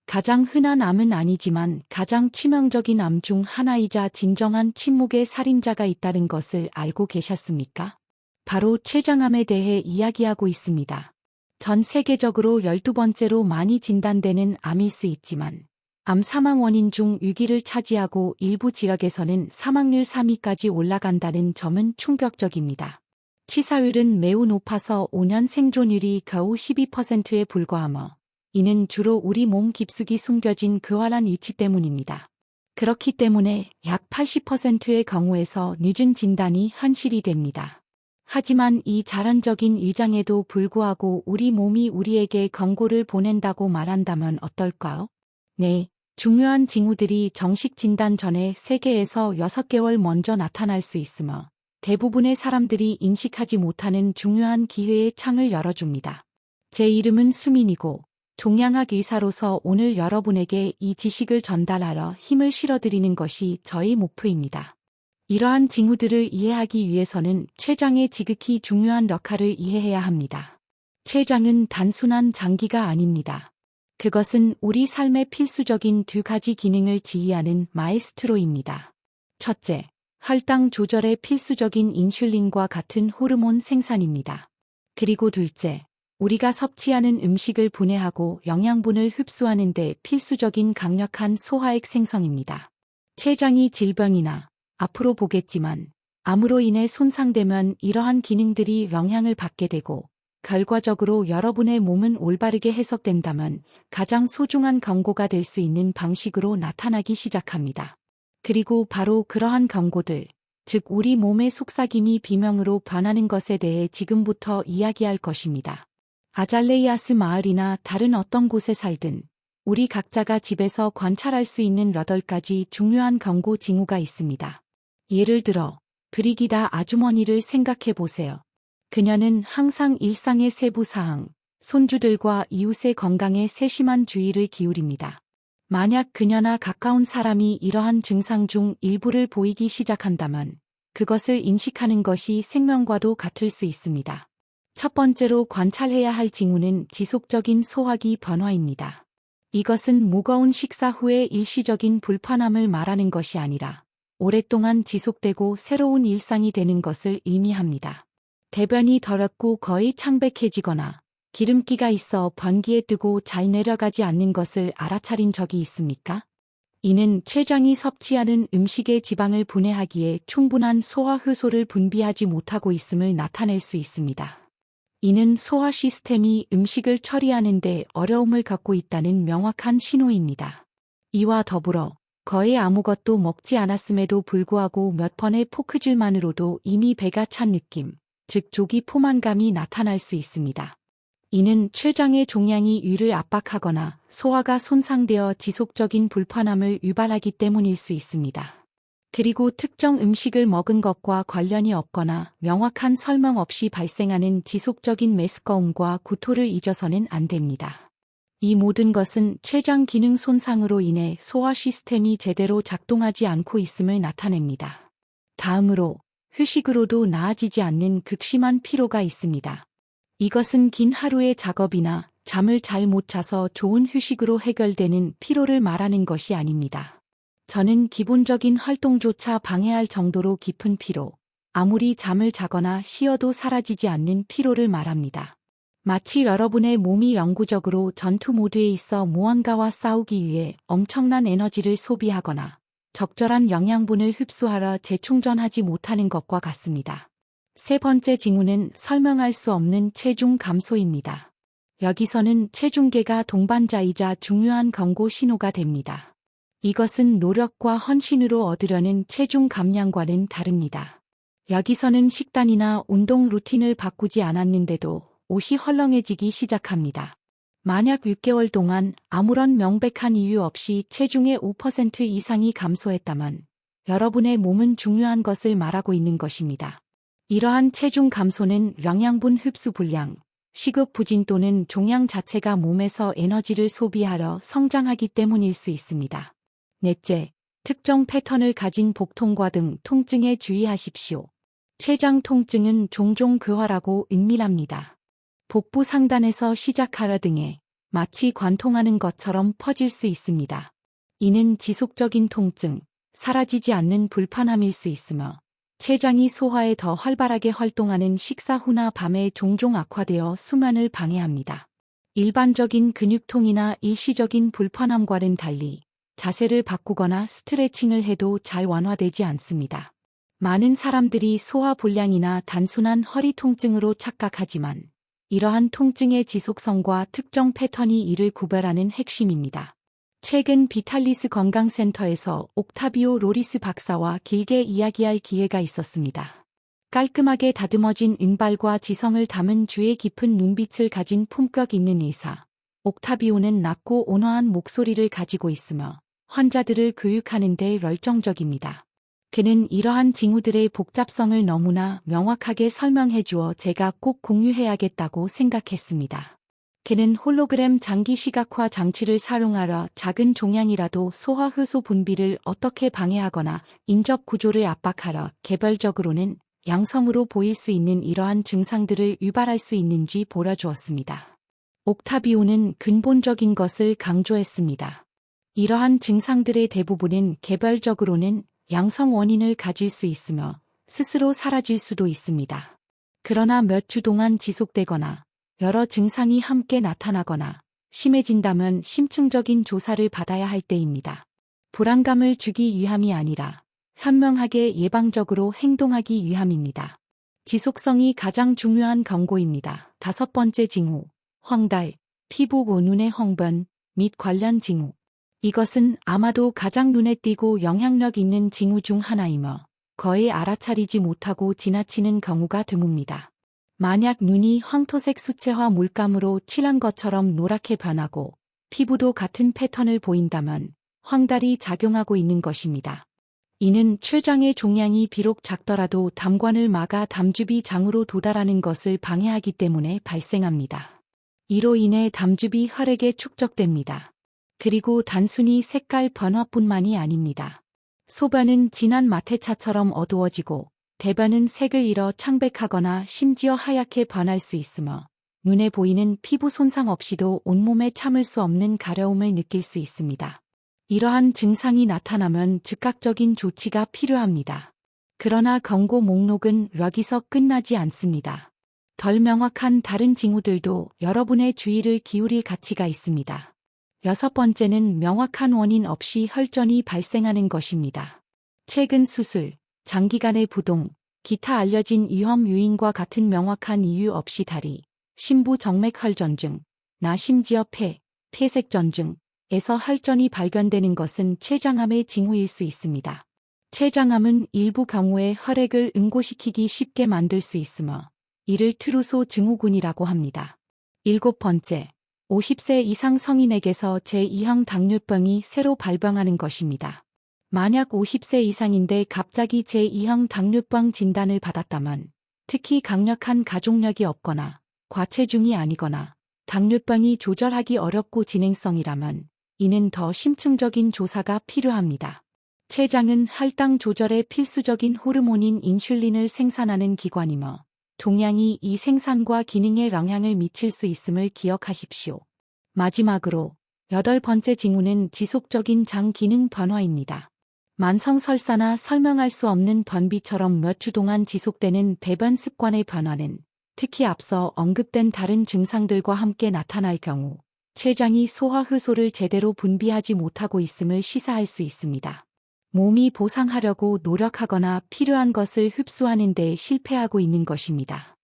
가장 흔한 암은 아니지만 가장 치명적인 암 중 하나이자 진정한 침묵의 살인자가 있다는 것을 알고 계셨습니까? 바로 췌장암에 대해 이야기하고 있습니다. 전 세계적으로 12번째로 많이 진단되는 암일 수 있지만 암 사망 원인 중 6위를 차지하고 일부 지역에서는 사망률 3위까지 올라간다는 점은 충격적입니다. 치사율은 매우 높아서 5년 생존율이 겨우 12%에 불과하며 이는 주로 우리 몸 깊숙이 숨겨진 교활한 위치 때문입니다. 그렇기 때문에 약 80%의 경우에서 늦은 진단이 현실이 됩니다. 하지만 이 자란적인 위장에도 불구하고 우리 몸이 우리에게 경고를 보낸다고 말한다면 어떨까요? 네, 중요한 징후들이 정식 진단 전에 3개에서 6개월 먼저 나타날 수 있으며 대부분의 사람들이 인식하지 못하는 중요한 기회의 창을 열어줍니다. 제 이름은 수민이고 종양학 의사로서 오늘 여러분에게 이 지식을 전달하러 힘을 실어드리는 것이 저의 목표입니다. 이러한 징후들을 이해하기 위해서는 췌장의 지극히 중요한 역할을 이해해야 합니다. 췌장은 단순한 장기가 아닙니다. 그것은 우리 삶의 필수적인 2가지 기능을 지휘하는 마에스트로입니다. 첫째, 혈당 조절에 필수적인 인슐린과 같은 호르몬 생산입니다. 그리고 둘째, 우리가 섭취하는 음식을 분해하고 영양분을 흡수하는 데 필수적인 강력한 소화액 생성입니다. 췌장이 질병이나 앞으로 보겠지만 암으로 인해 손상되면 이러한 기능들이 영향을 받게 되고 결과적으로 여러분의 몸은 올바르게 해석된다면 가장 소중한 경고가 될 수 있는 방식으로 나타나기 시작합니다. 그리고 바로 그러한 경고들, 즉 우리 몸의 속삭임이 비명으로 변하는 것에 대해 지금부터 이야기할 것입니다. 아잘레이아스 마을이나 다른 어떤 곳에 살든 우리 각자가 집에서 관찰할 수 있는 8가지 중요한 경고 징후가 있습니다. 예를 들어 브리기다 아주머니를 생각해 보세요. 그녀는 항상 일상의 세부 사항, 손주들과 이웃의 건강에 세심한 주의를 기울입니다. 만약 그녀나 가까운 사람이 이러한 증상 중 일부를 보이기 시작한다면 그것을 인식하는 것이 생명과도 같을 수 있습니다. 첫 번째로 관찰해야 할 징후는 지속적인 소화기 변화입니다. 이것은 무거운 식사 후의 일시적인 불편함을 말하는 것이 아니라 오랫동안 지속되고 새로운 일상이 되는 것을 의미합니다. 대변이 더럽고 거의 창백해지거나 기름기가 있어 변기에 뜨고 잘 내려가지 않는 것을 알아차린 적이 있습니까? 이는 췌장이 섭취하는 음식의 지방을 분해하기에 충분한 소화 효소를 분비하지 못하고 있음을 나타낼 수 있습니다. 이는 소화 시스템이 음식을 처리하는 데 어려움을 겪고 있다는 명확한 신호입니다. 이와 더불어 거의 아무것도 먹지 않았음에도 불구하고 몇 번의 포크질만으로도 이미 배가 찬 느낌, 즉 조기 포만감이 나타날 수 있습니다. 이는 췌장의 종양이 위를 압박하거나 소화가 손상되어 지속적인 불편함을 유발하기 때문일 수 있습니다. 그리고 특정 음식을 먹은 것과 관련이 없거나 명확한 설명 없이 발생하는 지속적인 메스꺼움과 구토를 잊어서는 안 됩니다. 이 모든 것은 췌장 기능 손상으로 인해 소화 시스템이 제대로 작동하지 않고 있음을 나타냅니다. 다음으로 휴식으로도 나아지지 않는 극심한 피로가 있습니다. 이것은 긴 하루의 작업이나 잠을 잘 못 자서 좋은 휴식으로 해결되는 피로를 말하는 것이 아닙니다. 저는 기본적인 활동조차 방해할 정도로 깊은 피로, 아무리 잠을 자거나 쉬어도 사라지지 않는 피로를 말합니다. 마치 여러분의 몸이 영구적으로 전투 모드에 있어 무언가와 싸우기 위해 엄청난 에너지를 소비하거나 적절한 영양분을 흡수하러 재충전하지 못하는 것과 같습니다. 세 번째 징후는 설명할 수 없는 체중 감소입니다. 여기서는 체중계가 동반자이자 중요한 경고 신호가 됩니다. 이것은 노력과 헌신으로 얻으려는 체중 감량과는 다릅니다. 여기서는 식단이나 운동 루틴을 바꾸지 않았는데도 옷이 헐렁해지기 시작합니다. 만약 6개월 동안 아무런 명백한 이유 없이 체중의 5% 이상이 감소했다면 여러분의 몸은 중요한 것을 말하고 있는 것입니다. 이러한 체중 감소는 영양분 흡수 불량, 식욕 부진 또는 종양 자체가 몸에서 에너지를 소비하러 성장하기 때문일 수 있습니다. 넷째, 특정 패턴을 가진 복통과 등 통증에 주의하십시오. 췌장 통증은 종종 교활하고 은밀합니다. 복부 상단에서 시작하여 등에, 마치 관통하는 것처럼 퍼질 수 있습니다. 이는 지속적인 통증, 사라지지 않는 불편함일 수 있으며 췌장이 소화에 더 활발하게 활동하는 식사 후나 밤에 종종 악화되어 수면을 방해합니다. 일반적인 근육통이나 일시적인 불편함과는 달리 자세를 바꾸거나 스트레칭을 해도 잘 완화되지 않습니다. 많은 사람들이 소화불량이나 단순한 허리 통증으로 착각하지만 이러한 통증의 지속성과 특정 패턴이 이를 구별하는 핵심입니다. 최근 비탈리스 건강센터에서 옥타비오 로리스 박사와 길게 이야기할 기회가 있었습니다. 깔끔하게 다듬어진 은발과 지성을 담은 주의 깊은 눈빛을 가진 품격 있는 의사. 옥타비오는 낮고 온화한 목소리를 가지고 있으며 환자들을 교육하는 데 열정적입니다. 그는 이러한 징후들의 복잡성을 너무나 명확하게 설명해 주어 제가 꼭 공유해야겠다고 생각했습니다. 그는 홀로그램 장기 시각화 장치를 사용하여 작은 종양이라도 소화효소 분비를 어떻게 방해하거나 인접 구조를 압박하여 개별적으로는 양성으로 보일 수 있는 이러한 증상들을 유발할 수 있는지 보여주었습니다. 옥타비오는 근본적인 것을 강조했습니다. 이러한 증상들의 대부분은 개별적으로는 양성 원인을 가질 수 있으며 스스로 사라질 수도 있습니다. 그러나 몇 주 동안 지속되거나 여러 증상이 함께 나타나거나 심해진다면 심층적인 조사를 받아야 할 때입니다. 불안감을 주기 위함이 아니라 현명하게 예방적으로 행동하기 위함입니다. 지속성이 가장 중요한 경고입니다. 5번째 징후, 황달, 피부 눈의 홍변 및 관련 징후. 이것은 아마도 가장 눈에 띄고 영향력 있는 징후 중 하나이며 거의 알아차리지 못하고 지나치는 경우가 드뭅니다. 만약 눈이 황토색 수채화 물감으로 칠한 것처럼 노랗게 변하고 피부도 같은 패턴을 보인다면 황달이 작용하고 있는 것입니다. 이는 췌장의 종양이 비록 작더라도 담관을 막아 담즙이 장으로 도달하는 것을 방해하기 때문에 발생합니다. 이로 인해 담즙이 혈액에 축적됩니다. 그리고 단순히 색깔 변화뿐만이 아닙니다. 소변은 진한 마태차처럼 어두워지고 대변은 색을 잃어 창백하거나 심지어 하얗게 변할 수 있으며 눈에 보이는 피부 손상 없이도 온몸에 참을 수 없는 가려움을 느낄 수 있습니다. 이러한 증상이 나타나면 즉각적인 조치가 필요합니다. 그러나 경고 목록은 여기서 끝나지 않습니다. 덜 명확한 다른 징후들도 여러분의 주의를 기울일 가치가 있습니다. 6번째는 명확한 원인 없이 혈전이 발생하는 것입니다. 최근 수술, 장기간의 부동, 기타 알려진 위험 요인과 같은 명확한 이유 없이 다리, 심부 정맥 혈전증, 나 심지어 폐색전증에서 혈전이 발견되는 것은 췌장암의 징후일 수 있습니다. 췌장암은 일부 경우에 혈액을 응고시키기 쉽게 만들 수 있으며 이를 트루소 증후군이라고 합니다. 7번째, 50세 이상 성인에게서 제2형 당뇨병이 새로 발병하는 것입니다. 만약 50세 이상인데 갑자기 제2형 당뇨병 진단을 받았다면, 특히 강력한 가족력이 없거나 과체중이 아니거나 당뇨병이 조절하기 어렵고 진행성이라면 이는 더 심층적인 조사가 필요합니다. 췌장은 혈당 조절에 필수적인 호르몬인 인슐린을 생산하는 기관이며 종양이 이 생산과 기능에 영향을 미칠 수 있음을 기억하십시오. 마지막으로 8번째 징후는 지속적인 장 기능 변화입니다. 만성 설사나 설명할 수 없는 변비처럼 몇 주 동안 지속되는 배변 습관의 변화는 특히 앞서 언급된 다른 증상들과 함께 나타날 경우 췌장이 소화효소를 제대로 분비하지 못하고 있음을 시사할 수 있습니다. 몸이 보상하려고 노력하거나 필요한 것을 흡수하는 데 실패하고 있는 것입니다.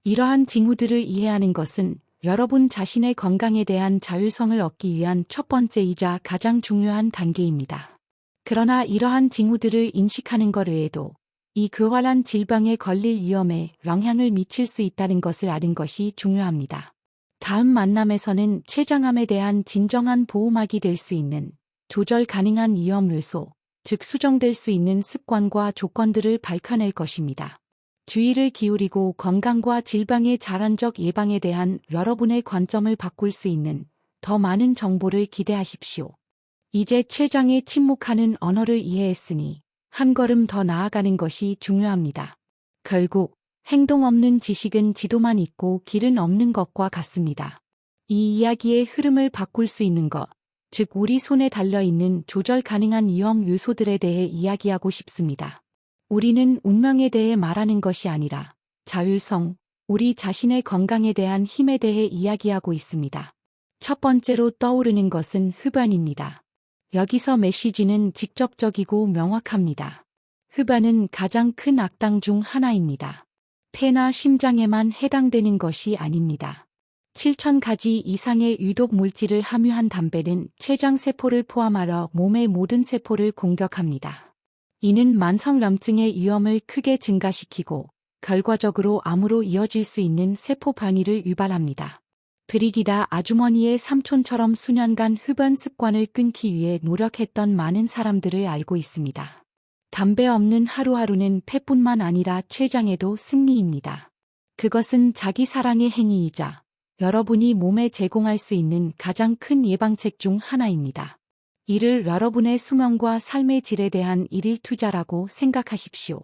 이러한 징후들을 이해하는 것은 여러분 자신의 건강에 대한 자율성을 얻기 위한 첫 번째이자 가장 중요한 단계입니다. 그러나 이러한 징후들을 인식하는 것 외에도 이 교활한 질병에 걸릴 위험에 영향을 미칠 수 있다는 것을 아는 것이 중요합니다. 다음 만남에서는 췌장암에 대한 진정한 보호막이 될 수 있는 조절 가능한 위험 요소, 즉 수정될 수 있는 습관과 조건들을 밝혀낼 것입니다. 주의를 기울이고 건강과 질병의 자연적 예방에 대한 여러분의 관점을 바꿀 수 있는 더 많은 정보를 기대하십시오. 이제 췌장에 침묵하는 언어를 이해했으니 한 걸음 더 나아가는 것이 중요합니다. 결국 행동 없는 지식은 지도만 있고 길은 없는 것과 같습니다. 이 이야기의 흐름을 바꿀 수 있는 것, 즉 우리 손에 달려있는 조절 가능한 위험 요소들에 대해 이야기하고 싶습니다. 우리는 운명에 대해 말하는 것이 아니라 자율성, 우리 자신의 건강에 대한 힘에 대해 이야기하고 있습니다. 첫 번째로 떠오르는 것은 흡연입니다. 여기서 메시지는 직접적이고 명확합니다. 흡연은 가장 큰 악당 중 하나입니다. 폐나 심장에만 해당되는 것이 아닙니다. 7,000가지 이상의 유독 물질을 함유한 담배는 췌장세포를 포함하여 몸의 모든 세포를 공격합니다. 이는 만성염증의 위험을 크게 증가시키고 결과적으로 암으로 이어질 수 있는 세포 변이를 유발합니다. 브리기다 아주머니의 삼촌처럼 수년간 흡연 습관을 끊기 위해 노력했던 많은 사람들을 알고 있습니다. 담배 없는 하루하루는 폐뿐만 아니라 췌장에도 승리입니다. 그것은 자기 사랑의 행위이자 여러분이 몸에 제공할 수 있는 가장 큰 예방책 중 하나입니다. 이를 여러분의 수명과 삶의 질에 대한 일일 투자라고 생각하십시오.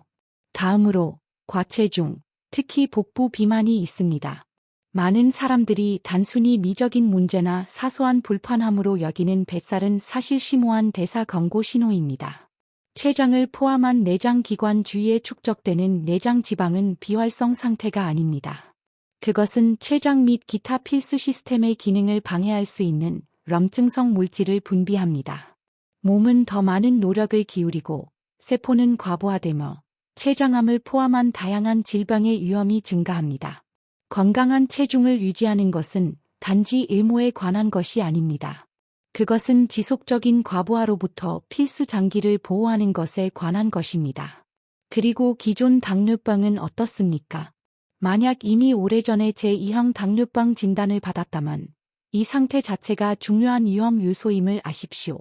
다음으로 과체중, 특히 복부 비만이 있습니다. 많은 사람들이 단순히 미적인 문제나 사소한 불편함으로 여기는 뱃살은 사실 심오한 대사 경고 신호입니다. 췌장을 포함한 내장 기관 주위에 축적되는 내장 지방은 비활성 상태가 아닙니다. 그것은 췌장 및 기타 필수 시스템의 기능을 방해할 수 있는 염증성 물질을 분비합니다. 몸은 더 많은 노력을 기울이고 세포는 과부하되며 췌장암을 포함한 다양한 질병의 위험이 증가합니다. 건강한 체중을 유지하는 것은 단지 의무에 관한 것이 아닙니다. 그것은 지속적인 과부하로부터 필수 장기를 보호하는 것에 관한 것입니다. 그리고 기존 당뇨병은 어떻습니까? 만약 이미 오래전에 제2형 당뇨병 진단을 받았다면 이 상태 자체가 중요한 위험 요소임을 아십시오.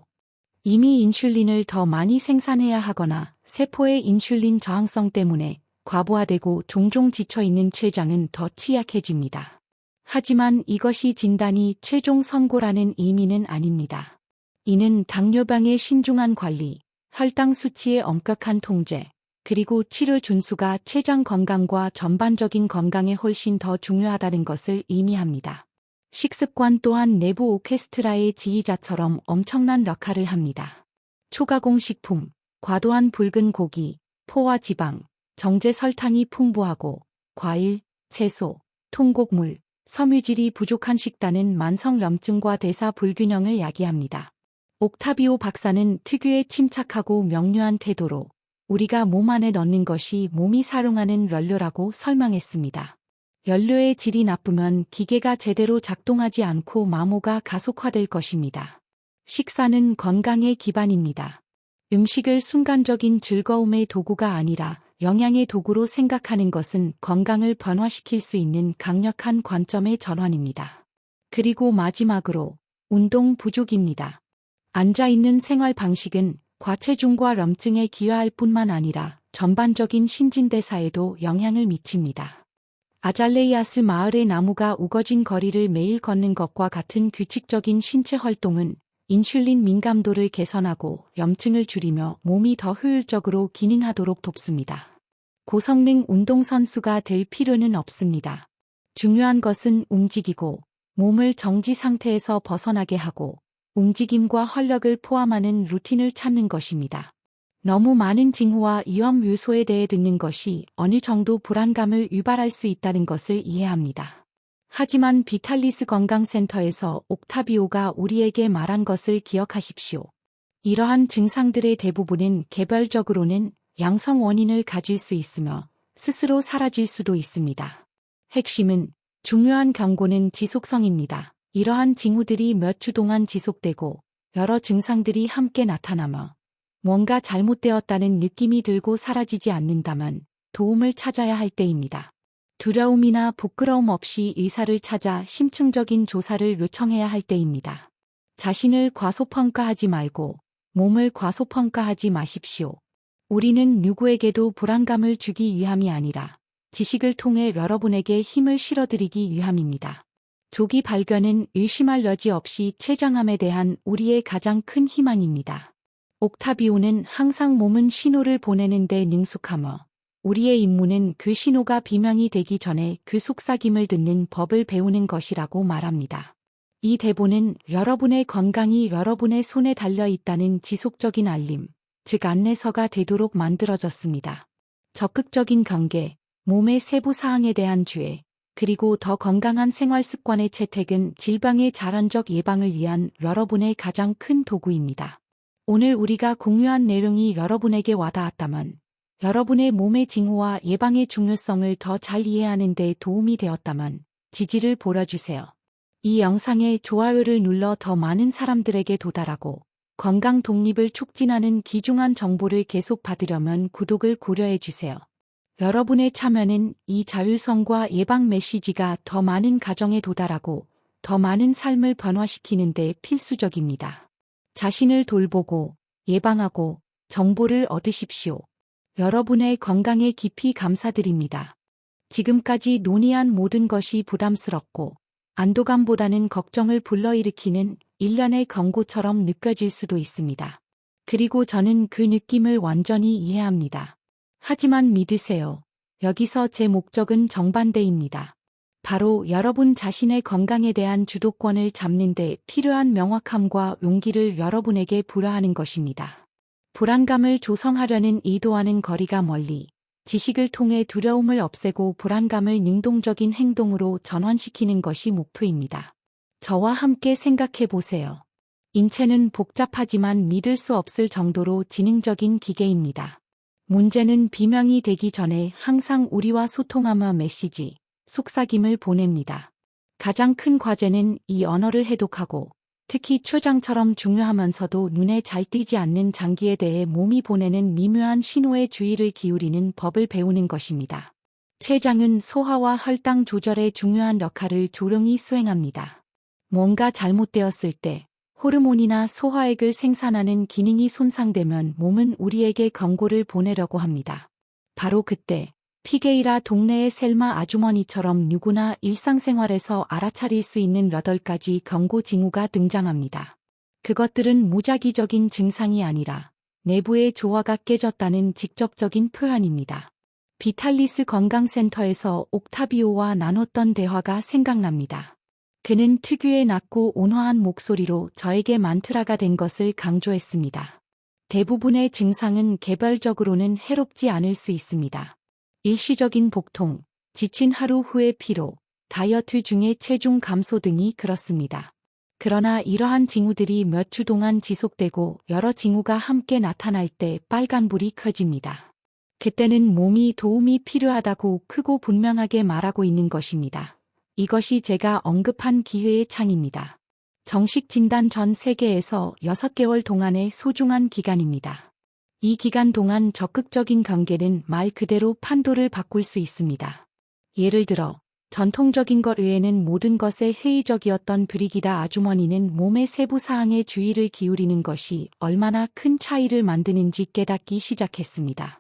이미 인슐린을 더 많이 생산해야 하거나 세포의 인슐린 저항성 때문에 과부하되고 종종 지쳐있는 췌장은 더 취약해집니다. 하지만 이것이 진단이 최종 선고라는 의미는 아닙니다. 이는 당뇨병의 신중한 관리, 혈당 수치의 엄격한 통제, 그리고 치료 준수가 췌장 건강과 전반적인 건강에 훨씬 더 중요하다는 것을 의미합니다. 식습관 또한 내부 오케스트라의 지휘자처럼 엄청난 역할을 합니다. 초가공 식품, 과도한 붉은 고기, 포화 지방, 정제 설탕이 풍부하고 과일, 채소, 통곡물, 섬유질이 부족한 식단은 만성염증과 대사 불균형을 야기합니다. 옥타비오 박사는 특유의 침착하고 명료한 태도로 우리가 몸 안에 넣는 것이 몸이 사용하는 연료라고 설명했습니다. 연료의 질이 나쁘면 기계가 제대로 작동하지 않고 마모가 가속화될 것입니다. 식사는 건강의 기반입니다. 음식을 순간적인 즐거움의 도구가 아니라 영양의 도구로 생각하는 것은 건강을 변화시킬 수 있는 강력한 관점의 전환입니다. 그리고 마지막으로 운동 부족입니다. 앉아있는 생활 방식은 과체중과 염증에 기여할 뿐만 아니라 전반적인 신진대사에도 영향을 미칩니다. 아잘레이아스 마을의 나무가 우거진 거리를 매일 걷는 것과 같은 규칙적인 신체 활동은 인슐린 민감도를 개선하고 염증을 줄이며 몸이 더 효율적으로 기능하도록 돕습니다. 고성능 운동선수가 될 필요는 없습니다. 중요한 것은 움직이고 몸을 정지 상태에서 벗어나게 하고 움직임과 활력을 포함하는 루틴을 찾는 것입니다. 너무 많은 징후와 위험 요소에 대해 듣는 것이 어느 정도 불안감을 유발할 수 있다는 것을 이해합니다. 하지만 비탈리스 건강센터에서 옥타비오가 우리에게 말한 것을 기억하십시오. 이러한 증상들의 대부분은 개별적으로는 양성 원인을 가질 수 있으며 스스로 사라질 수도 있습니다. 핵심은 중요한 경고는 지속성입니다. 이러한 징후들이 몇 주 동안 지속되고 여러 증상들이 함께 나타나며 뭔가 잘못되었다는 느낌이 들고 사라지지 않는다면 도움을 찾아야 할 때입니다. 두려움이나 부끄러움 없이 의사를 찾아 심층적인 조사를 요청해야 할 때입니다. 자신을 과소평가하지 말고 몸을 과소평가하지 마십시오. 우리는 누구에게도 불안감을 주기 위함이 아니라 지식을 통해 여러분에게 힘을 실어드리기 위함입니다. 조기 발견은 의심할 여지 없이 췌장암에 대한 우리의 가장 큰 희망입니다. 옥타비오는 항상 몸은 신호를 보내는 데 능숙하며 우리의 임무는 그 신호가 비명이 되기 전에 그 속삭임을 듣는 법을 배우는 것이라고 말합니다. 이 대본은 여러분의 건강이 여러분의 손에 달려 있다는 지속적인 알림, 즉 안내서가 되도록 만들어졌습니다. 적극적인 경계, 몸의 세부 사항에 대한 주의, 그리고 더 건강한 생활 습관의 채택은 질병의 자연적 예방을 위한 여러분의 가장 큰 도구입니다. 오늘 우리가 공유한 내용이 여러분에게 와닿았다면, 여러분의 몸의 징후와 예방의 중요성을 더 잘 이해하는 데 도움이 되었다면 지지를 보여주세요. 이 영상에 좋아요를 눌러 더 많은 사람들에게 도달하고 건강 독립을 촉진하는 귀중한 정보를 계속 받으려면 구독을 고려해 주세요. 여러분의 참여는 이 자율성과 예방 메시지가 더 많은 가정에 도달하고 더 많은 삶을 변화시키는 데 필수적입니다. 자신을 돌보고 예방하고 정보를 얻으십시오. 여러분의 건강에 깊이 감사드립니다. 지금까지 논의한 모든 것이 부담스럽고 안도감보다는 걱정을 불러일으키는 일련의 경고처럼 느껴질 수도 있습니다. 그리고 저는 그 느낌을 완전히 이해합니다. 하지만 믿으세요. 여기서 제 목적은 정반대입니다. 바로 여러분 자신의 건강에 대한 주도권을 잡는 데 필요한 명확함과 용기를 여러분에게 부여하는 것입니다. 불안감을 조성하려는 의도와는 거리가 멀리 지식을 통해 두려움을 없애고 불안감을 능동적인 행동으로 전환시키는 것이 목표입니다. 저와 함께 생각해 보세요. 인체는 복잡하지만 믿을 수 없을 정도로 지능적인 기계입니다. 문제는 비명이 되기 전에 항상 우리와 소통하며 메시지, 속삭임을 보냅니다. 가장 큰 과제는 이 언어를 해독하고 특히 초장처럼 중요하면서도 눈에 잘 띄지 않는 장기에 대해 몸이 보내는 미묘한 신호에 주의를 기울이는 법을 배우는 것입니다. 췌장은 소화와 혈당 조절에 중요한 역할을 조용히 수행합니다. 뭔가 잘못되었을 때 호르몬이나 소화액을 생산하는 기능이 손상되면 몸은 우리에게 경고를 보내려고 합니다. 바로 그때 피게이라 동네의 셀마 아주머니처럼 누구나 일상생활에서 알아차릴 수 있는 8가지 경고 징후가 등장합니다. 그것들은 무작위적인 증상이 아니라 내부의 조화가 깨졌다는 직접적인 표현입니다. 비탈리스 건강센터에서 옥타비오와 나눴던 대화가 생각납니다. 그는 특유의 낮고 온화한 목소리로 저에게 만트라가 된 것을 강조했습니다. 대부분의 증상은 개별적으로는 해롭지 않을 수 있습니다. 일시적인 복통, 지친 하루 후의 피로, 다이어트 중의 체중 감소 등이 그렇습니다. 그러나 이러한 징후들이 몇 주 동안 지속되고 여러 징후가 함께 나타날 때 빨간불이 켜집니다. 그때는 몸이 도움이 필요하다고 크고 분명하게 말하고 있는 것입니다. 이것이 제가 언급한 기회의 창입니다. 정식 진단 전 세계에서 6개월 동안의 소중한 기간입니다. 이 기간 동안 적극적인 경계는 말 그대로 판도를 바꿀 수 있습니다. 예를 들어 전통적인 것 외에는 모든 것에 회의적이었던 브리기다 아주머니는 몸의 세부 사항에 주의를 기울이는 것이 얼마나 큰 차이를 만드는지 깨닫기 시작했습니다.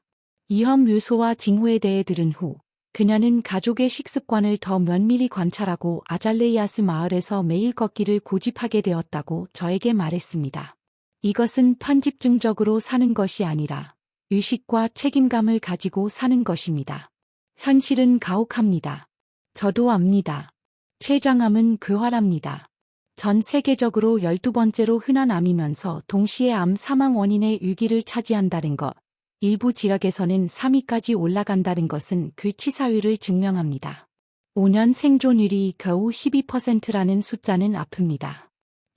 위험 요소와 징후에 대해 들은 후 그녀는 가족의 식습관을 더 면밀히 관찰하고 아잘레이아스 마을에서 매일 걷기를 고집하게 되었다고 저에게 말했습니다. 이것은 편집증적으로 사는 것이 아니라 의식과 책임감을 가지고 사는 것입니다. 현실은 가혹합니다. 저도 압니다. 췌장암은 괴활합니다. 전 세계적으로 12번째로 흔한 암이면서 동시에 암 사망 원인의 6위를 차지한다는 것, 일부 지역에서는 3위까지 올라간다는 것은 그 치사율을 증명합니다. 5년 생존율이 겨우 12%라는 숫자는 아픕니다.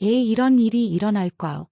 왜 이런 일이 일어날까요?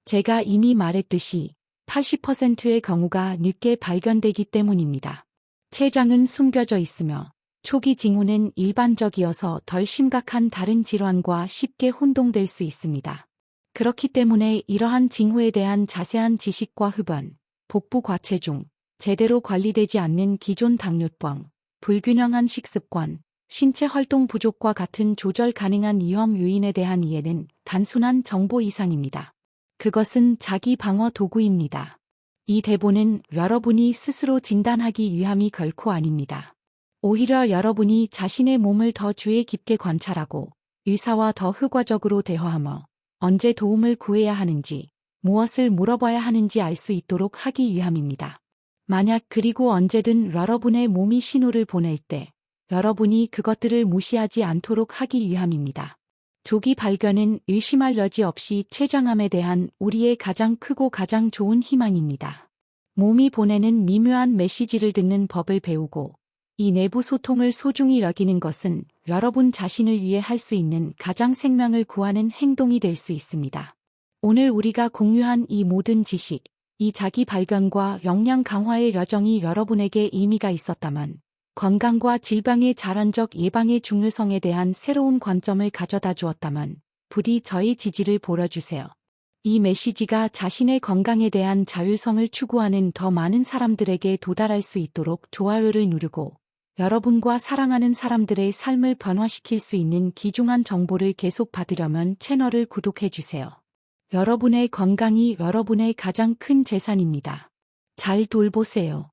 제가 이미 말했듯이 80%의 경우가 늦게 발견되기 때문입니다. 췌장은 숨겨져 있으며 초기 징후는 일반적이어서 덜 심각한 다른 질환과 쉽게 혼동될 수 있습니다. 그렇기 때문에 이러한 징후에 대한 자세한 지식과 흡연, 복부 과체중, 제대로 관리되지 않는 기존 당뇨병, 불균형한 식습관, 신체 활동 부족과 같은 조절 가능한 위험 요인에 대한 이해는 단순한 정보 이상입니다. 그것은 자기 방어 도구입니다. 이 대본은 여러분이 스스로 진단하기 위함이 결코 아닙니다. 오히려 여러분이 자신의 몸을 더 주의 깊게 관찰하고 의사와 더 효과적으로 대화하며 언제 도움을 구해야 하는지, 무엇을 물어봐야 하는지 알 수 있도록 하기 위함입니다. 만약 그리고 언제든 여러분의 몸이 신호를 보낼 때 여러분이 그것들을 무시하지 않도록 하기 위함입니다. 조기 발견은 의심할 여지 없이 췌장암에 대한 우리의 가장 크고 가장 좋은 희망입니다. 몸이 보내는 미묘한 메시지를 듣는 법을 배우고 이 내부 소통을 소중히 여기는 것은 여러분 자신을 위해 할 수 있는 가장 생명을 구하는 행동이 될 수 있습니다. 오늘 우리가 공유한 이 모든 지식, 이 자기 발견과 역량 강화의 여정이 여러분에게 의미가 있었다면 건강과 질병의 자란적 예방의 중요성에 대한 새로운 관점을 가져다 주었다면 부디 저희 지지를 보여주세요. 이 메시지가 자신의 건강에 대한 자율성을 추구하는 더 많은 사람들에게 도달할 수 있도록 좋아요를 누르고 여러분과 사랑하는 사람들의 삶을 변화시킬 수 있는 귀중한 정보를 계속 받으려면 채널을 구독해주세요. 여러분의 건강이 여러분의 가장 큰 재산입니다. 잘 돌보세요.